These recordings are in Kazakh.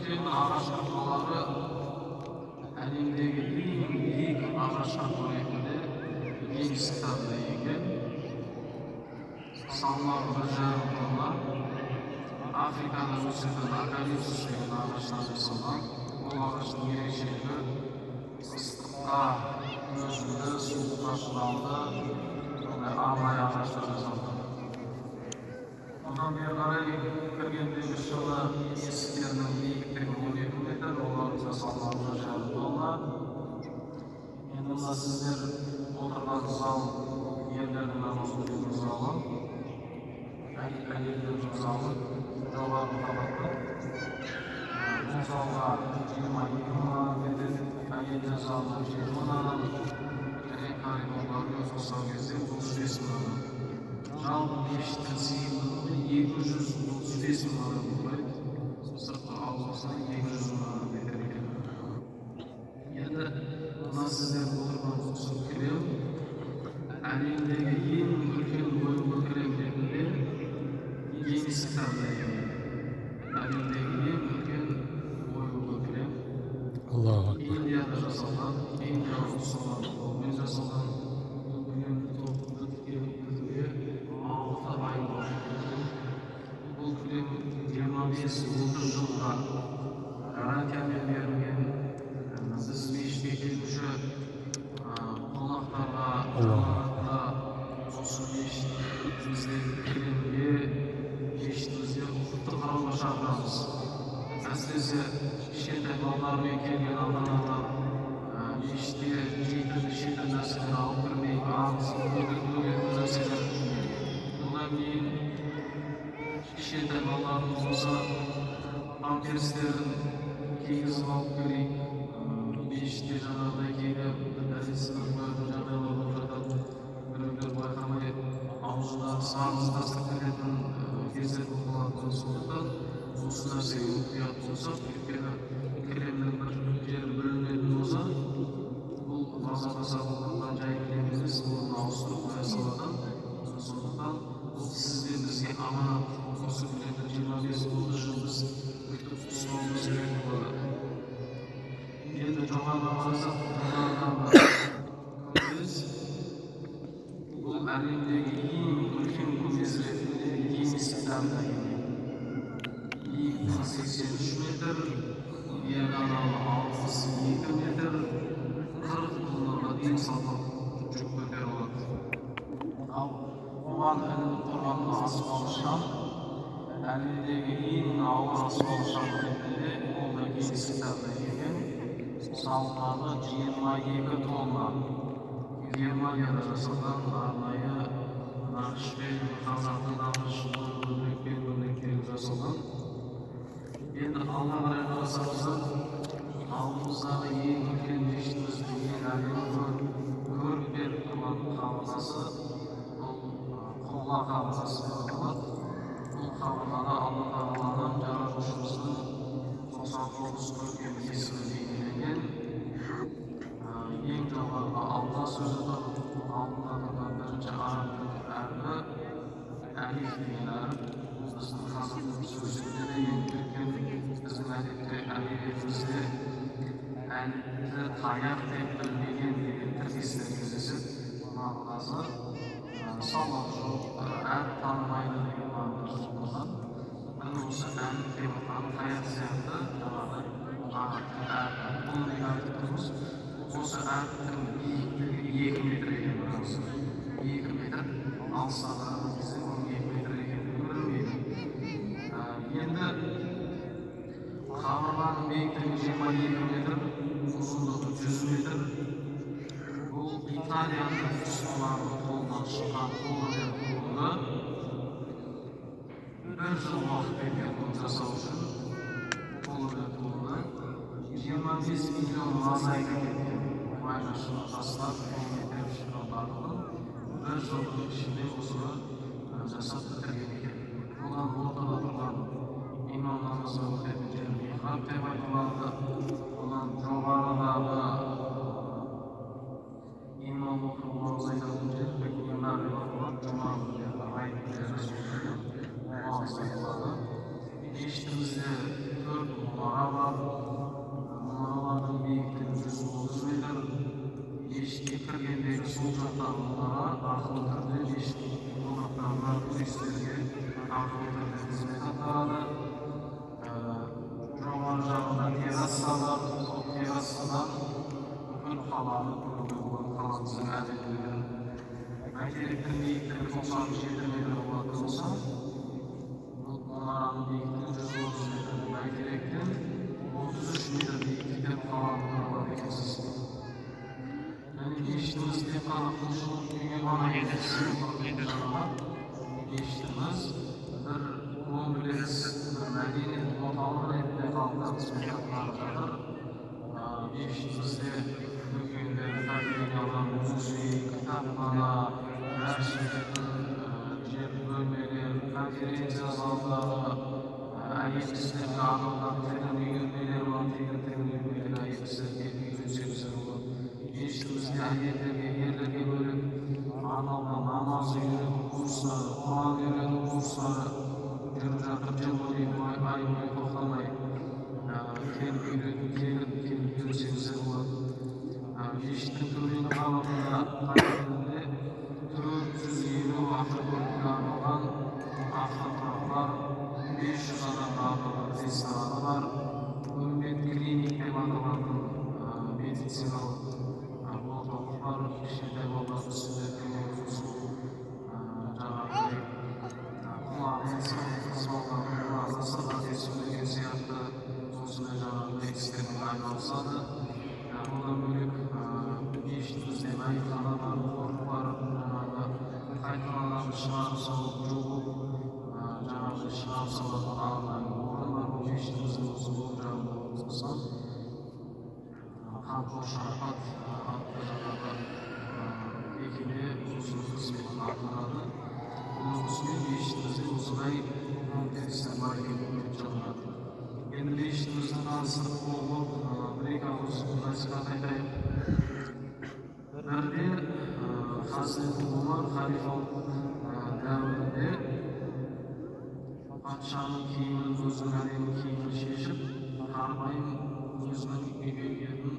үлкен ағаш қырқалары әлемдегі ең биік ағаш қырқа ретінде гиннес кітабына енген. Салмағы 1,5 тонна. Африкада өсетін акалипсис деген ағаштан жасалған. Бұл ағаштың ерекшелігі ыстыққа төзімді, суыққа шыдамды, арнайы ағаштан жасалған. Одан бері қарай кіргендегі жылы есіктерінің биіктігі 12 метр, олардың салмағы 1,5 тонна. Енді мына сіздер отырған зал ерлердің намаз оқитын залы, әйелдердің залы, жоғарғы қабатта. Бұл залға 22 мың адам кетеді, әйелдер залына 20 мың адам, және коридорларды қосқан кезде 35 мың адам. Жалпы мешіттің сыйымдылығы 235 мың адам құрайды. Сыртқы ауласына 200 мың адам кетер екен. Енді мына сіздер отырған осы кілем әлемдегі ең үлкен бойлы кілем ретінде гиннес кітабына енген. Әлемдегі ең үлкен бойлы кілем. Индияда жасалған, Индия ұлысынан қолмен жасалған бұл кілемді топтыға тікелуге 6 ай уақыт кеткен. Бұл кілем 25-30 жылға гарантиямен берілген. Біз мешітке келуші қонақтарға жамағатта осы мешітіміздегі кілемге, мешітімізде ұлтты қарауға шақырамыз. Әсіресе кішкентай балалармен келген ата-аналар мешітке жейтін ішетін нәрселер алып кірмей, ағзасын бөгетін нәрселер. Одан кейін кішкентай балаларымыз болса памперстерін кигізіп алып көрейік. Мешітте жаңағыдай кейде дәрісінің қойатын жағдайлар болып жатады. Біреулер байқамай аузына сағыз тастап кететін кездер болатын. Сондықтан осы нәрсеге мұқият болсақ, өйткені кілемнің бір жері бүлінетін болса, бұл базарда сатылған жай кілем емес, оны ауыстырып қоя салатын. Сондықтан бұл сізден бізге аманат. Осы кілемді 25-30 жыл біз күтіп ұстауымыз керек болады. Енді жоғарыға қарасақ, бұл әлемдегі ең үлкен көмес ретінде гиннес кітабына енген. Биіктігі 83 метр, диагоналы 62 метр, 40 тоннаға дейін салмақ жүк көтере алады. Ал оған ілініп тұрған аспалы шам әлемдегі ең ауыр аспалы шам ретінде ол да гиннес кітабына енген. Салмағы 22 тонна. Германияда жасалған арнайы нақышпен, қазақтың нақышы өрнекпен жасалған. Енді алға қарай қарасаңыздар, алдымыздағы ең үлкен мешітіміздің ең әдемі көрік беріп тұрған қабырғасы бұл құбла қабырғасы деп аталады. Бұл қабырғада Алла тағаланың жаратушымыздың 99 көркем есімі бейнеленген. Ең жоғарғы Алла сөзі тұр, алдында тұрған бірінші араб әрпі әлиф деген әріп. Біздің қазақтың сөзінде де ең үлкен, біздің әдетте әдебиетімізде әліпті таяқ деп білмеген деген тіркестер кездеседі. Мағынасы салмақ жоқ, әріп танымайды деген мағынасы болған. Міне осы әліп деп аталған таяқ сияқты жаңағы әріп. Бұны неге айтып тұрмыз? Осы әріптің биіктігі 2 метр екен бағасы. 2 метр, алыстан қараған кезде оның 2 метр екендігі көрінбейді. Енді қабырғаның биіктігі 22 метр, ұзындығы 100 метр. Бұл Италияның ұсталарының қолынан шыққан қолымен туынды. 1 жыл уақыт кеткен оны жасау үшін қолымен туынды. 25 миллион мозаика кеткен. Майнашыны тастап, көмектеріп шыққан барлығын 1 жылдың ішінде осыны жасап бітірген екен. Одан ортада тұрған имам намазы өтетін жер михраб деп айтылады. Одан жоғарыдағы имам оқып намаз айтатын жер минар деп аталады. Жұма күндері айт жері оған айтылады. Мешітімізде 4 мұнара бар. terrasalar, o terrasadan bütün kalanı kurduğu kalanımızın adetleri. Belki büyüklüğü 97 metre olan olsa, onların büyüklüğü 130 metre. Belki 33 metre büyüklükte kalanı kurulur etkisiz. Yani geçtiğimiz defa konuşulan dünya bana yedisi var. Geçtiğimiz bir kompleks, bir medeniyet ortamına etkilen kaldığımız mekanlardadır. Geçtiğimizde bugün de Kadınya'dan müzik, kitaplara, resim, cep bölmeleri, konferansiya zalları, ayetçilerin anılan film yürümeleri var, film yürümeleri, ayetçilerin yürüyüşleri var. Geçtiğimizde ayetlerge, yerlerge bölüp, anılan namazı yürüyüp kursları, Kur'an yürüyüp kursları, yürüyüp Cumhuriyet ayımı toplamayı, kelip yürüyüşleri var. Geçtiğim türlü kalıbında ayetlerinde 420 vakit kullanılan avtoparklar, 500 adam restoranlar, Ümmet Klinik deb atalgan meditsinалық орталықтар кішкентай балалар үстінде жаңағыдай құлағын қызмалдарын сырға тесіп сияқты осындай жаңағыдай істермен айналысады. Одан бөлек мешітімізде мәйітханалар, қорықтар, жаңағы қайталанатын шығарып салып жуып, жаңағыдай шығарып салатын арнайы орындар бұл мешітіміздің осы бұл жағында болсын. Қамқор шарапат атты жаңағы мекеме өзінің қызметін атқарады. Оның үстіне мешітімізде осындай комплекстер бар екенін деп жатырады. Енді мешітімізді таныстырып болып, бір-екі ауыз насихат айтайық. Бірде Хазіреті Омар халифалық дәуірінде патшаның киімін, өзінің әдемі киімін шешіп, қарапайым өзінің үйге келетін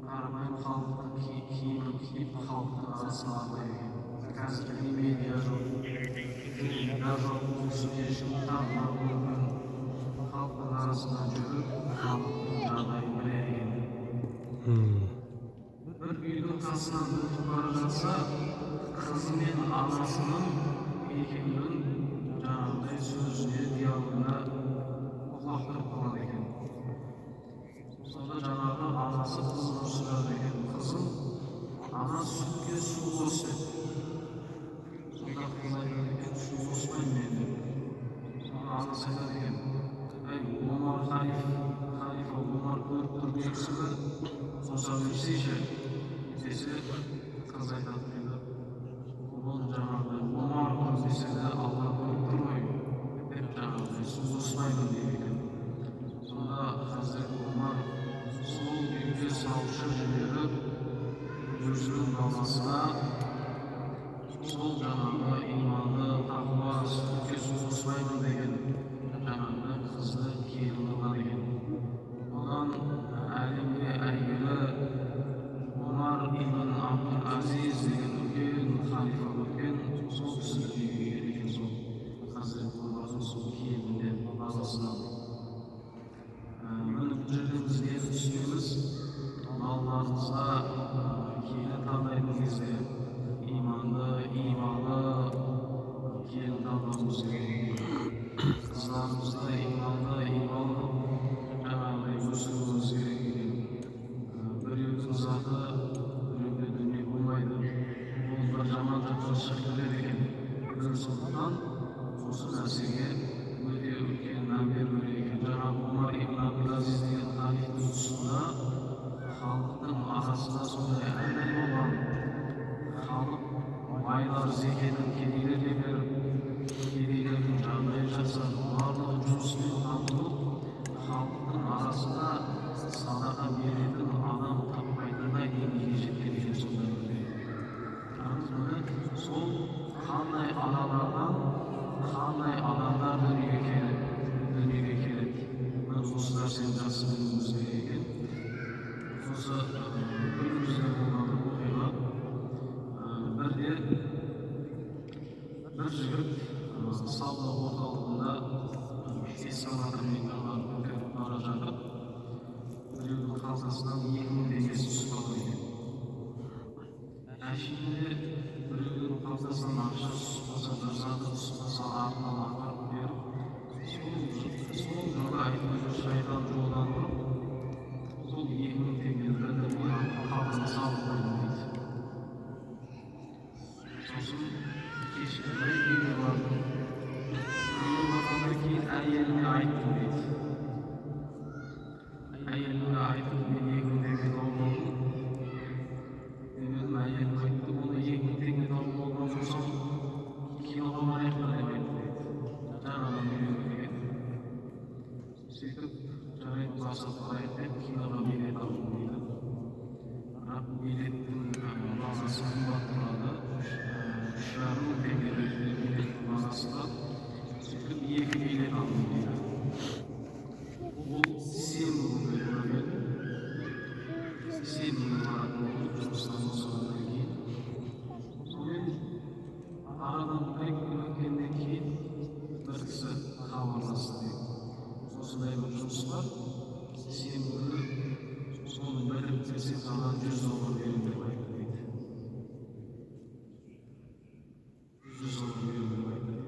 қарапайым халықтың киімін киіп халықтың арасына арнайды. Қазіргі медиа жоқ, телевизор жоқ, осыны ешкім танымау мүмкін. Халықтың арасында жүріп, халықтың жағдайын біледі екен. Bir үйдің қасынан өтіп бара жатса, қызы мен анасының екеуінің жаңағыдай сөзіне, диалогына құлақ түріп қалады екен. Сонда жаңағы анасы қызына сұрады екен, қызым, ана сүтке су қос деп. Сонда қыз айтады екен, су қоспаймын мен деп. Сонда анасы айтады екен, Омар халифа Омар көріп тұрып екісі қоса берсейші десе, қыз айтады еді, бұл жаңағыдай Омар көріп десе де Алла көріп тұр ғой деп жаңағыдай су қоспаймын деп екен. Сонда Хазірет Омар сол үйге салушы жіберіп, өзінің баласына сол жаңағы иманды, тақуа, сүтке су қоспаймын деген жаңағыдай қызды келін қылған екен. Одан әлемге әйгілі Омар ибн Абдул Азиз деген үлкен халифа өткен, сол кісінің үйге келген сол Хазірет Омардың сол келініне баласынан. Міне бұл жерде біз нені түсінеміз? Балаларымызға келін таңдайтын кезде иманды, ималы келін таңдауымыз керек. Қыздарымызды иманды, ималы жаңағыдай өсіруіміз керек екен. Біреудің заты біреуде дүние болмайды. Ол бір жаман жақтан шығып келеді екен. Сондықтан осы нәрсеге өте үлкен мән беру керек екен. Жаңағы Омар ибн Абдул Азиз деген халифтің тұсында халықтың арасында сондай әділ болған, халық байлар зекетін кедейлерге беріп, кедейлердің жағдайын жасап, барлығы жұмыспен қамтылып, халықтың арасында садақа беретін адам таппайтындай деңгейге жеткен екен сондай бір. Сол қандай аналардан қандай адамдар дүниеге келеді. Осы нәрсені жақсы білуіміз керек екен. Осы күнімізде болған оқиға, бірде бір жігіт сауда орталығында эскалатормен көтеріп бара жатып, қалтасынан 2000 теңгесін ұстап алған. Әшейінде біреудің қалтасынан ақша ұстаса, бір заты ұстаса, артынан апарып беріп, сол жолы айтып шайтан жолдан бұрып, сол 2000 теңгені қалтасына салып қойдым дейді. Сосын кешкілік үйге бардым. Үйге барғаннан кейін әйеліме айттым дейді. Әйеліме айтып, мен 2000 теңге тауып алдым. Dedim әйелім айтты, оны 2000 теңге тауып алған соң киноға барайық па деп айтты дейді. Жаңадан үйленіп келген. Сөйтіп, жарайды басып барайық деп киноға билет алдым дейді. Бірақ билеттің бағасы қымбат тұрады. 3,5 теңге билеттің бағасы тұрады. Сөйтіп 2 билет алдым дейді. Ол сенбі күні көрген. Сенбі күні баратын болып жұмыстан босағаннан кейін. Сонымен арадан бір күн өткеннен кейін бір кісі хабарласты дейді. Осындай бір жұмыс бар. Сенбі күні соны бітіріп келсең саған $100 беремін деп айтты дейді. $100 беремін деп айтты дейді.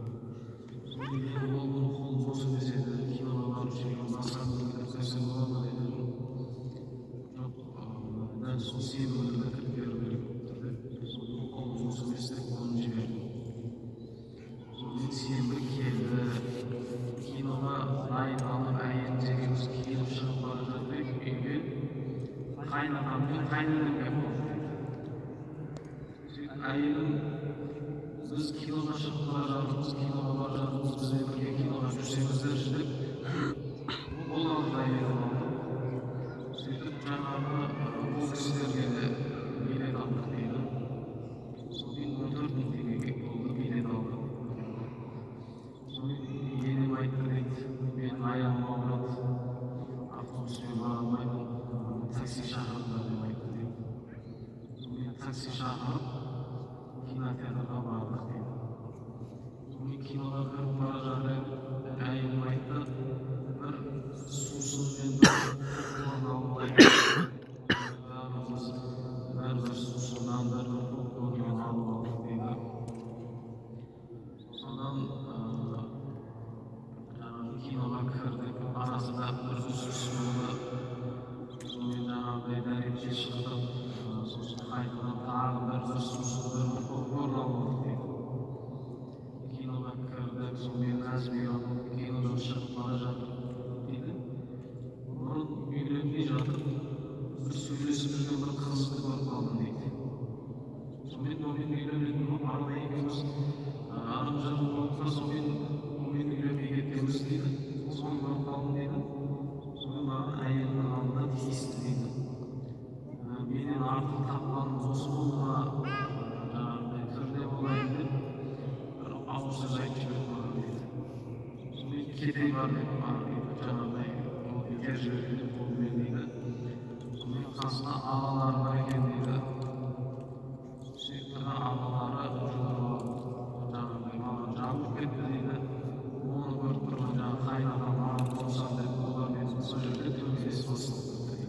Сонымен енді ол күні қолы бос емес еді. Киноға барып жүрген басқа бітіріп келсең болады ма деді. Жоқ, дәл сол сенбі күні бітіріп беру керек болды деп. Сонымен қолы бос емес деп оны жіберді. Сонымен сенбі келді. Киноға дайындалып әйеліміз екеуміз киініп шығып бара жатып үйге қайнатам мен қайненем келіп қалды дейді. Сөйтіп әйелім біз киноға шығып бара жатырмыз, бізбен бірге киноға жүрсеңіздерші деп ол алды әйелім алды. Сөйтіп жаңағы ол кісілерге де билет алдық дейді. Сонымен 14.000 теңгеге болды билет алдық. Сонымен енем айтты дейді, мен аяғым ауырады, автобуспен бара алмаймын, такси шақырыңдар деп айтты дейді. Сонымен такси шақырып кинотеатрға бардық дейді. Сонымен киноға кіріп бара жатыр, әйелім айтты, бір сусын мен бір попкорн алып алайық. Бәріміз сусыннан бір попкорннан алып алдық дейді. Содан киноға кірдік, арасында бір үзіліс болды. Сонымен жаңағыдай дәретке шықтық. Сосын қайтадан тағы бір сусын, бір попкорн алып алдық дейді. Киноға кірдік, сонымен әзбек кинодан шығып бара жатыр дейді. Бұрын үйленбей жатып, бір сөйлесіп жүрген бір қызды көріп қалдым дейді. Сонымен онымен үйленетін болып, арада екеуміз арым-жарым болып та сонымен онымен үйленбей кеткенбіз дейді. Соны көріп қалдым дейді. Сонымен маған әйелімнің алдында тиісті дейді. Менен артық тапқаным осы болды ма, жаңағыдай түрде болайын деп бір ауыр сөз айтып жіберді маған дейді. Сонымен кетей бар деп бар дейді. Жаңағыдай ол бекер жіберген деп қолымен дейді. Сонымен қасында ағалары бар екен дейді. Сөйтіп ағалары жаңағыдай маған жабылып кетті дейді. Оны көріп тұрған жаңағы қайнатам аман болсам деп олармен сол жерде төбелесіп басталып кетті дейді.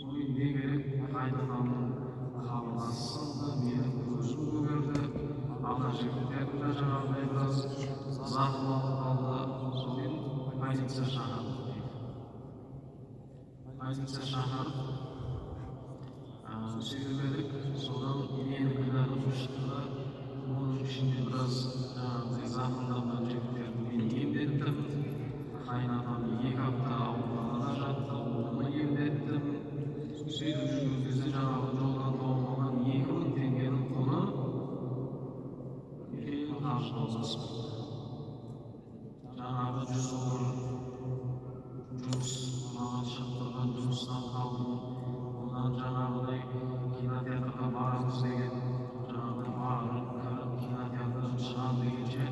Сонымен не керек, қайнатамның хабарласты, менің көзім көгерді, ана жігіттердің де жаңағыдай біраз зақым алып қалды. Сонымен полиция шақырдық дейді. Полиция шақырып сөйлемедік, содан мені кінәлі қылышты да, оның ішінде біраз жаңағыдай зақымданған жігіттерді мен емдеттім. Қайнатам 2 апта ауруханада жатты, оны емдеттім. Сөйтіп жүрген кезде жаңағы жолдан тауып алған 2000 теңгенің құны үлкен қаржыға ұласып кетті. Жаңағы $100 жұмыс маған шықтырған жұмыстан қалдым. Онан жаңағыдай кинотеатрға барамыз деген, жаңағыдай барып, кіріп кинотеатрдан шығам дегенше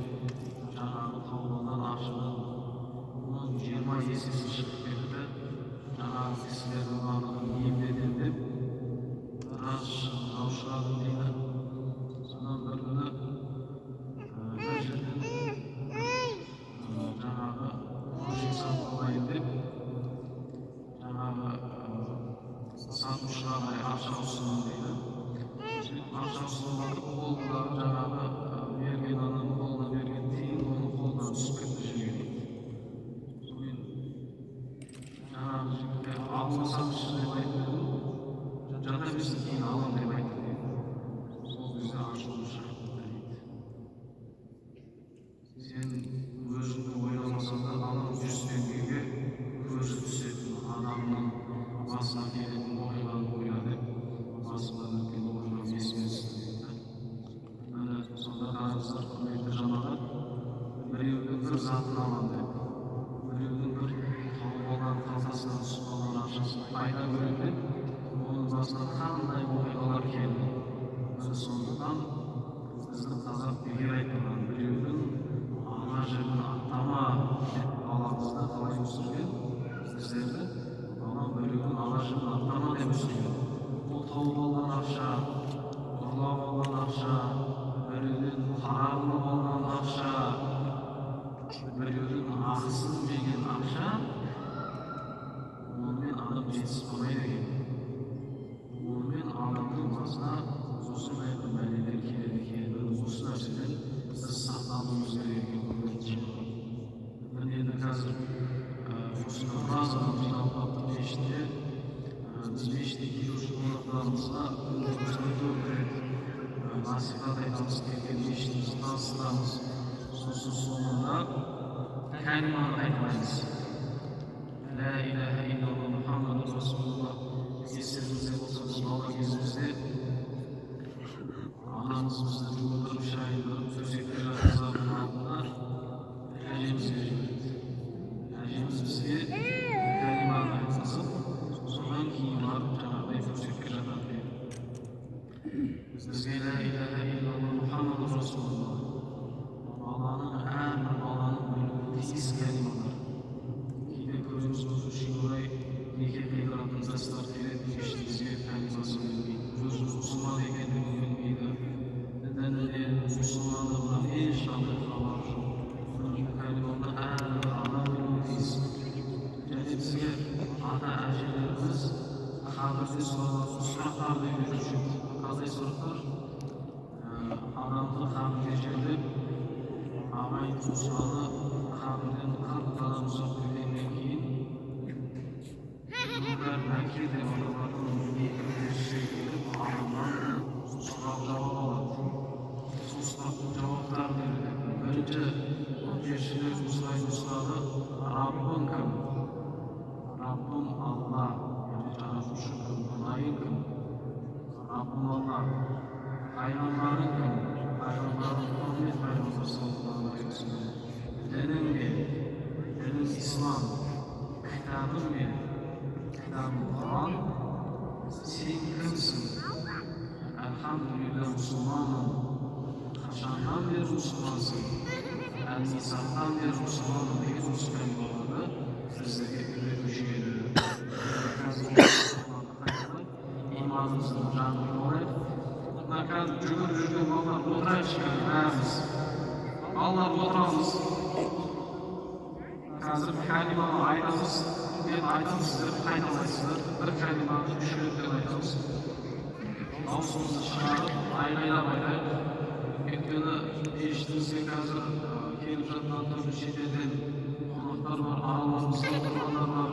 жаңағы тауып алған ақшадан оның 20 есесі шығып кетті. Жаңағы кісілердің барлығын емдетем деп біраз шығынға ұшырадым дейді. Содан бір күні бір жерден жаңағы көжек сатып алайын деп алсаңызшы деп айтып едім, жата берсін кейін алам деп айтты дейді. Сол кезде ашуы шығыпты дейді. Сен өзіңді ойламасаң да анау 100 теңгеге көзі түсетін адамның басына келетін оқиғаны ойла деп басынан өткен оқиғаны есіме түсті дейді. Міне сонда қараңыздар, құрметті жамағат, біреудің бір затын алам деп, біреудің бір тауып алған қалтасынан түсіп алған ақшасын пайда көрем деп, оның басына қандай оқиғалар келді. Міне сондықтан біздің қазақ бекер айтқан, біреудің ана жібін аттама деп баламызды қалай өсірген, біздерді анау біреудің ана жібін аттама деп өсірген. Ол тауып алған ақша, ұрлап алған ақша, біреуден қарағылып алған ақша, біреудің ақысын жеген ақша, онымен адам жетісіп қалмайды екен. Онымен адамның басына осындай бір бәлелер келеді екен. Осы нәрседен біз сақтануымыз керек екен. Міне енді қазір осында біраз адам жиналып қалыпты мешітте. Біз мешітте келуші қонақтарымызға күнімізде 4 рет насихат айтамыз, келген мешітімізді таныстырамыз. Сосын соңында кәлиманы айтамыз. Ла иляха илlalloh Мұхаммаду Расулуллах. Естеріңізде болса, біз бала кезімізде анамыз бізді жуындырып, шайындырып, төсекке жатқызардың алдында әжемізге жіберді. Әжеміз бізге кәлиманы айтқызып, содан кейін барып жаңағыдай төсекке жатады дейді. Бізге ла иляха илlalloh Мұхаммаду Расулуллах. Баланың білуі тиіс кәлималар. Кейде көзіміз өшіне орай неке қидыратын жастар келеді, мешітімізге кәлимасын білмейді. Өзіміз мұсылман екендігін білмейді. Дінінен, мұсылмандығынан ешқандай хабары жоқ. Кәлиманы әрбір адам білуі тиіс. Және бізге ата әжелеріміз қабірде сұралатын сұрақтарды үйретуші еді. Қандай сұрақтар? Адамды қабірге жерлеп, ағайын туысқаны қабірден 40 қадам ұзап өткеннен кейін Нәкир деп аталатын екі періште келіп адамнан сұрақ жауап алады. Сол сұрақтың жауаптарын береді. Бірінші періштелер осылай сұрады: Раббың кім? Раббым Алла, яғни жаратушы кім? Құдайың кім? Раббым Алла. Пайғамбарың кім? Пайғамбарың Мұхаммед пайғамбар саллаллаху алейхи ва саллям. Дінің не? Дінің ислам. Кітабың не? Кітабың Құран. Сен кімсің? Әлхамдулилля, мұсылманмын. Қашаннан бері мұсылмансың? Әлмисақтан бері мұсылманмын деген осы кәлималарды сіздерге үйретуші еді. Иманымыздың жанын орайық. Мына қазір жүгіріп жүрген балалар отырайықшы бәріміз. Балалар отырамыз. Қазір кәлиманы айтамыз. Мен айтамыз, сіздер қайталайсыздар. Бір кәлиманы 3 реттен айтамыз. Даусымызды шығарып, айғайлап айтайық. Өйткені мешітімізге қазір келіп жатқан түрлі шетелден қонақтар бар, араларымызда тұрғандар бар.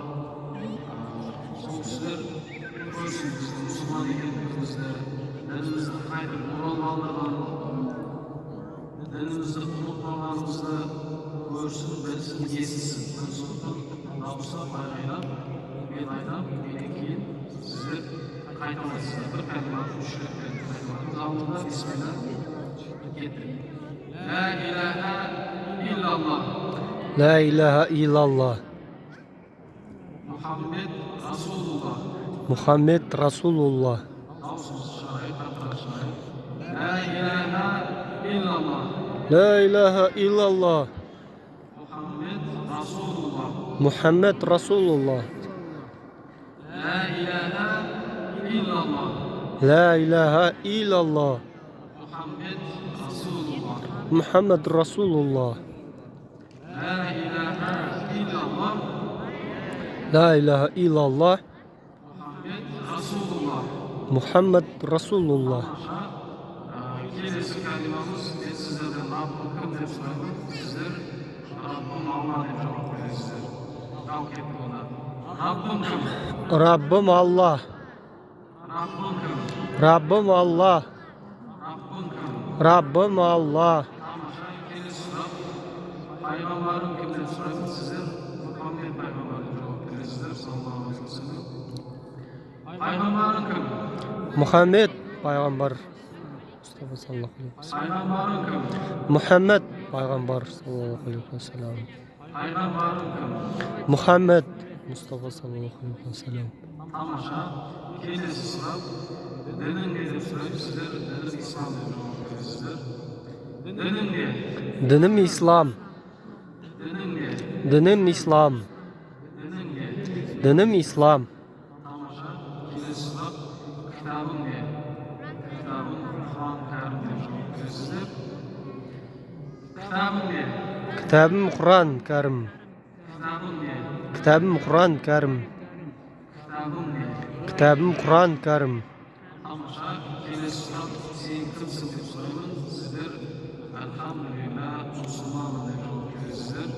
Сол кісілер көрсін біздің мұсылман екендігімізді, дінімізді қайтып оралып алдырғанын, дінімізді ұмытпағанымызды көрсін, білсін, естісін. Сондықтан дауыстап, айғайлап, мен айтам, менен кейін сіздер қайталайсыздар. Бір кәлиманы 3 реттен қайталаймыз. Алдында бисмилла кеттік. Ла иляха илlalloh. Ла иляха илlalloh. Мұхаммед Расулуллах. Мұхаммед Расулуллах. Даусымызды шығарайық, қаттырақ шығарайық. Ла иляха илlalloh. Ла иляха илlalloh. Мұхаммед Расулуллах. Мұхаммед Расулуллах. Ла иляха илlalloh. Ла иляха илlalloh. Мұхаммед Расулуллах. Мұхаммед Расулуллах. Ла иляха илlalloh. Ла иляха илlalloh. Мұхаммед Расулуллах. Мұхаммед Расулуллах. Келесі кәлимамыз, мен сіздерден Раббым кім деп сұраймын, сіздер Раббым Алла деп жауап бересіздер. Ал кеттік онда. Rabbim kim? Rabbim Allah. Rabbim kim? Rabbim Allah. Rabbim kim? Rabbim Allah. Tamam, kelin so'rab, payg'ambarim kim deb so'raymiz, sizlar Muhammad payg'ambarga javob berasizlar, sallallohu alayhi vasallam. Payg'ambarim kim? Muhammed payg'ambar. Mustafa sallallohu alayhi vasallam. Payg'ambarim kim? Muhammad payg'ambar sallallohu alayhi vasallam. Payg'ambarim kim? Muhammed Mustafa sallallohu alayhi vasallam. Tamasha, kelesi so'rab, dining ne deb so'raymiz, sizlar dinim islom deb javob berasizlar. Dining ne? Dinim İslam. Dining ne? Dinim İslam. Dining ne? Dinim İslam. Tamasha, kelesi so'rab, kitabing ne? Kitabing Qur'on Karim deb javob berasizlar. Kitabing ne? Kitabim Kur'an Kerim. Kitabing ne? Kitabim Kur'an Kerim. Kitabing ne? Kitabim Kur'an Kerim. Tamasha, kelesi so'rab, sen kimsin deb so'rayman, sizlar alhamdulillah musulmonman deb javob berasizlar.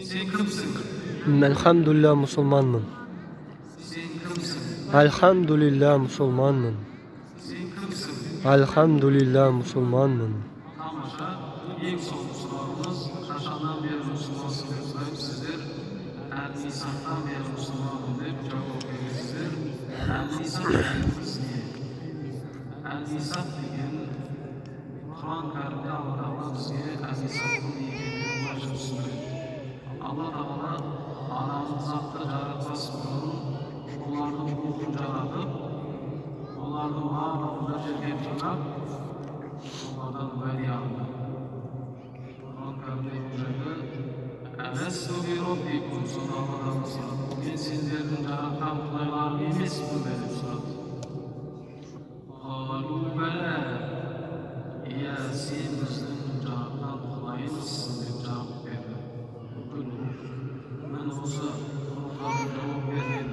Sen kimsin? Elhamdülillah Müslümanım. Sen kimsin? Elhamdülillah Müslümanım. Sen kimsin? Elhamdülillah Müslümanım. Tamasha, eng so'nggi savolimiz, qachondan beri musulmonsiz deb so'raymiz, sizlar al-Misaqdan beri musulmonman deb javob berasizlar. Al-Misaq deganimiz ne? Al-Misaq degan Qur'on Karimda Alloh taolo bizga al-Misaqni nega berib tushirdi. Alloh taolo onamiz zotda jaratmas burun ularni ruhini jaratib, ularni ma'noda jirga chiqarib, ulardan vali oldi. Qur'on Karimda yoziladi: "Alastu bi robbikum", Alloh taolo so'radi. Men sizlarni jaratgan Xudoylarim emasmi deb so'radi. Qalu bala, ya sen bizni jaratgan Xudoyimizsan deb javob berdi. Men o'zi ruhlarga javob bergan,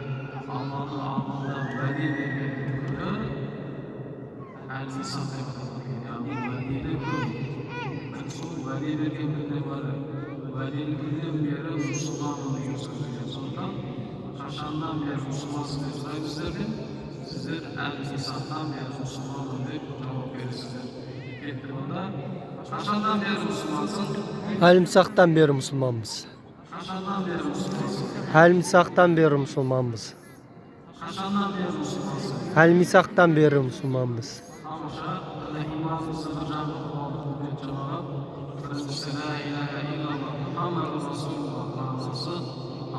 Allohning oldida vali bergan al-Misaq deb atalgan. Ya'ni valilik men so'ng vali bergan kundan beri valilikdan beri musulmonman degan so'zga so'rgan. Qachondan beri musulmonsiz deb so'raysizlar, sizlar al-Misaqdan beri musulmonman deb javob berasizlar. E'tiborda, qachondan beri musulmonsan? Elmisak'tan beri Müslümanız. Qachondan beri musulmonsan? Elmisak'tan beri Müslümanız. Qachondan beri musulmonsan? Elmisak'tan beri Müslümanız. Tamasha, imomimizni birjami qilib javob, birinchisi la ilaha illalloh Muhammadur Rasululloh ma'nosi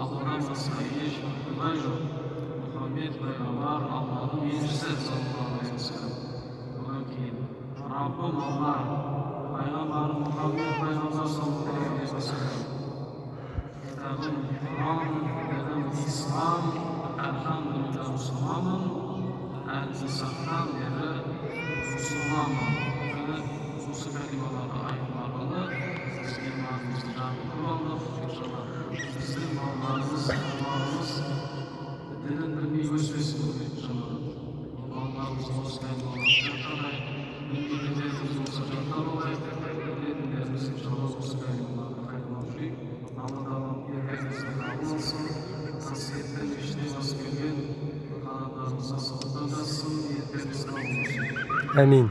Allohdan boshqa hech iloh yo'q. Muhammad payg'ambar Allohning elchisi sallallohu alayhi vasallam. Undan keyin Rabbim Alloh, payg'ambarim Muhammad payg'ambar sallallohu alayhi vasallam. Kitabim Qur'on, dinim Islom, alhamdulillah musulmonman. Al-Misaqdan beri musulmonman. Bu kalimalarni aytmoqni sizga ma'lumotni jami qilib inshaalloh bizning ma'lumotlarimiz dinni bilmay o'smasin inshaalloh. Allohimiz o'zgan bo'lmoqda qalay dinimiz o'zgan bo'lay dinimiz inshaalloh o'zgan bo'lmoqda. Alloh taolo yerimizni qilsin. Tasavvurdan ishlaymiz kelgan Amin.